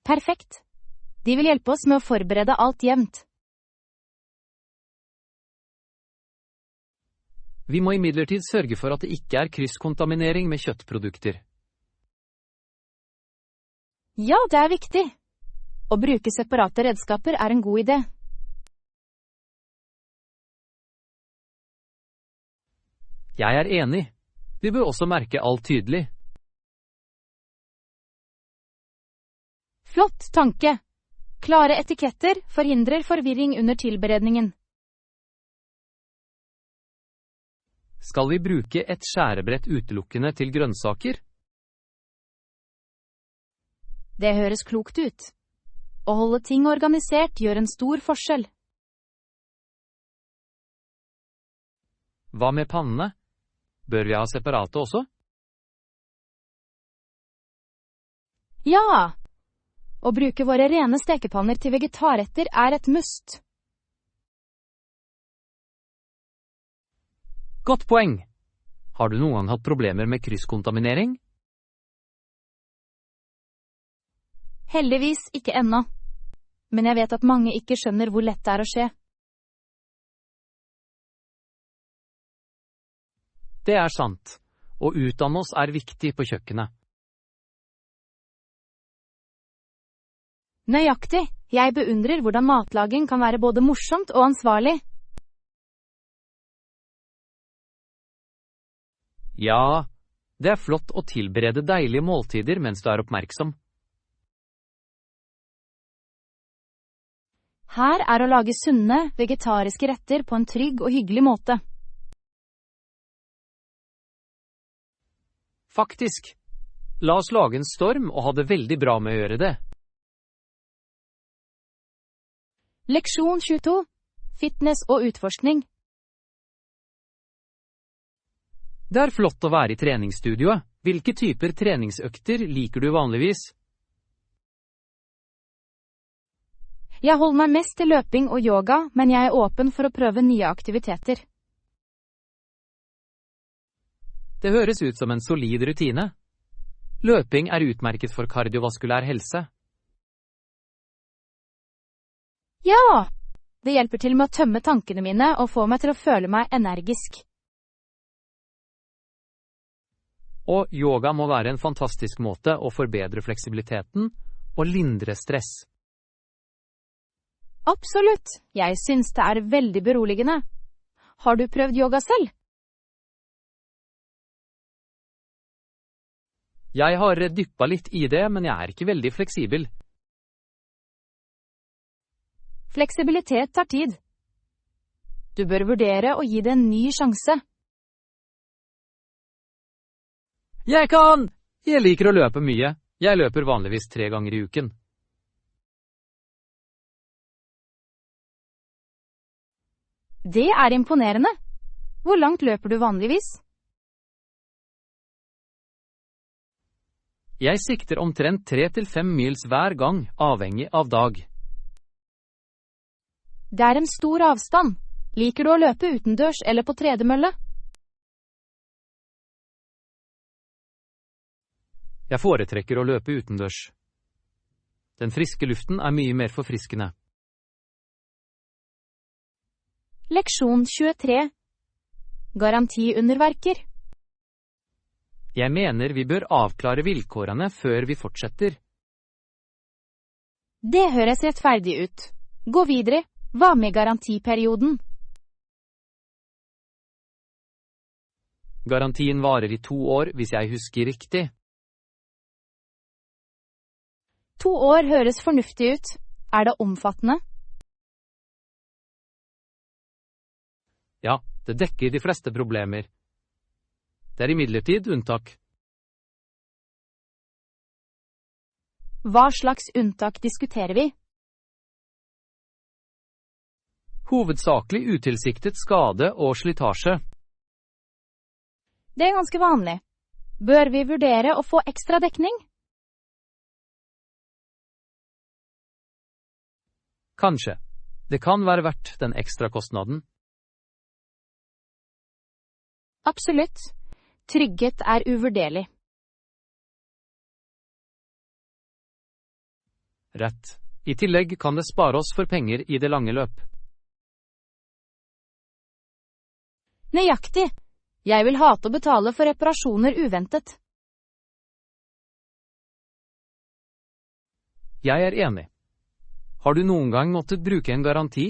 Speaker 1: Perfekt. De vil hjelpe oss med å forberede alt jevnt.
Speaker 2: Vi må imidlertid sørge for at det ikke er krysskontaminering med kjøttprodukter.
Speaker 1: Ja, det er viktig. Å bruke separate redskaper er en god idé.
Speaker 2: Jeg er enig. Vi bør også merke alt tydelig.
Speaker 1: Flott tanke. Klare etiketter forhindrer forvirring under tilberedningen.
Speaker 2: Skal vi bruke et skjærebrett utelukkende til grønnsaker?
Speaker 1: Det høres klokt ut. Å holde ting organisert gjør en stor forskjell.
Speaker 2: Hva med pannene? Bør vi ha separate også?
Speaker 1: Ja! Å bruke våre rene stekepanner til vegetarretter er et must.
Speaker 2: Godt poeng! Har du noen gang hatt problemer med krysskontaminering?
Speaker 1: Heldigvis ikke ennå. Men jeg vet at mange ikke skjønner hvor lett det er å skje.
Speaker 2: Det er sant. Å utdanne oss er viktig på kjøkkenet.
Speaker 1: Nøyaktig. Jeg beundrer hvordan matlaging kan være både morsomt og ansvarlig.
Speaker 2: Ja, det er flott å tilberede deilige måltider mens du er oppmerksom.
Speaker 1: Her er å lage sunne, vegetariske retter på en trygg og hyggelig måte.
Speaker 2: Faktisk. La oss lage en storm og ha det veldig bra med å gjøre det.
Speaker 1: Leksjon 22. Fitness og utforskning.
Speaker 2: Det er flott å være i treningsstudioet. Hvilke typer treningsøkter liker du vanligvis?
Speaker 1: Jeg holder meg mest til løping og yoga, men jeg er åpen for å prøve nye aktiviteter.
Speaker 2: Det høres ut som en solid rutine. Løping er utmerket for kardiovaskulær helse.
Speaker 1: Ja! Det hjelper til med å tømme tankene mine og få meg til å føle meg energisk.
Speaker 2: Og yoga må være en fantastisk måte å forbedre fleksibiliteten og lindre stress.
Speaker 1: Absolutt, jeg syns det er veldig beroligende. Har du prøvd yoga selv?
Speaker 2: Jeg har dyppet litt i det, men jeg er ikke veldig fleksibel.
Speaker 1: Fleksibilitet tar tid. Du bør vurdere å gi det en ny sjanse.
Speaker 2: Jeg kan! Jeg liker å løpe mye. Jeg løper vanligvis 3 ganger i uken.
Speaker 1: Det er imponerende. Hvor langt løper du vanligvis?
Speaker 2: Jeg sikter omtrent 3 til 5 mils hver gang, avhengig av dag.
Speaker 1: Det er en stor avstand. Liker du å løpe utendørs eller på tredemølle?
Speaker 2: Jeg foretrekker å løpe utendørs. Den friske luften er mye mer forfriskende.
Speaker 1: Leksjon 23. Garantiunderverker.
Speaker 2: Jeg mener vi bør avklare vilkårene før vi fortsetter.
Speaker 1: Det høres rettferdig ut. Gå videre. Hva med garantiperioden?
Speaker 2: Garantien varer i 2 år, hvis jeg husker riktig.
Speaker 1: 2 år høres fornuftig ut. Er det omfattende?
Speaker 2: Ja, det dekker de fleste problemer. Det er imidlertid unntak.
Speaker 1: Hva slags unntak diskuterer vi?
Speaker 2: Hovedsakelig utilsiktet skade og slitasje.
Speaker 1: Det er ganske vanlig. Bør vi vurdere å få ekstra dekning?
Speaker 2: Kanskje. Det kan være verdt den ekstra kostnaden.
Speaker 1: Absolutt. Trygghet er uvurderlig.
Speaker 2: Rett. I tillegg kan det spare oss for penger i det lange løp.
Speaker 1: Nøyaktig. Jeg vil hate å betale for reparasjoner uventet.
Speaker 2: Jeg er enig. Har du noen gang måttet bruke en garanti?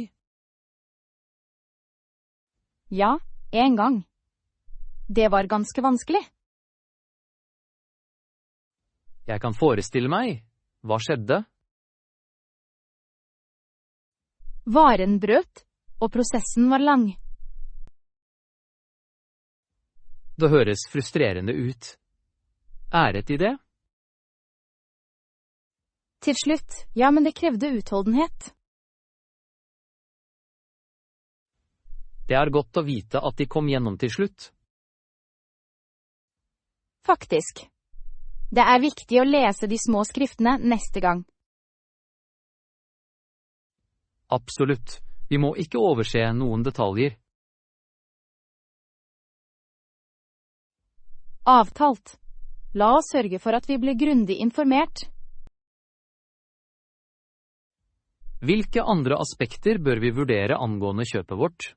Speaker 1: Ja, en gang. Det var ganske vanskelig.
Speaker 2: Jeg kan forestille meg. Hva skjedde?
Speaker 1: Varen brøt, og prosessen var lang.
Speaker 2: Det høres frustrerende ut. Æret i det?
Speaker 1: Til slutt, ja, men det krevde utholdenhet.
Speaker 2: Det er godt å vite at de kom gjennom til slutt.
Speaker 1: Faktisk. Det er viktig å lese de små skriftene neste gang.
Speaker 2: Absolutt. Vi må ikke overse noen detaljer.
Speaker 1: Avtalt. La oss sørge for at vi blir grundig informert.
Speaker 2: Hvilke andre aspekter bør vi vurdere angående kjøpet vårt?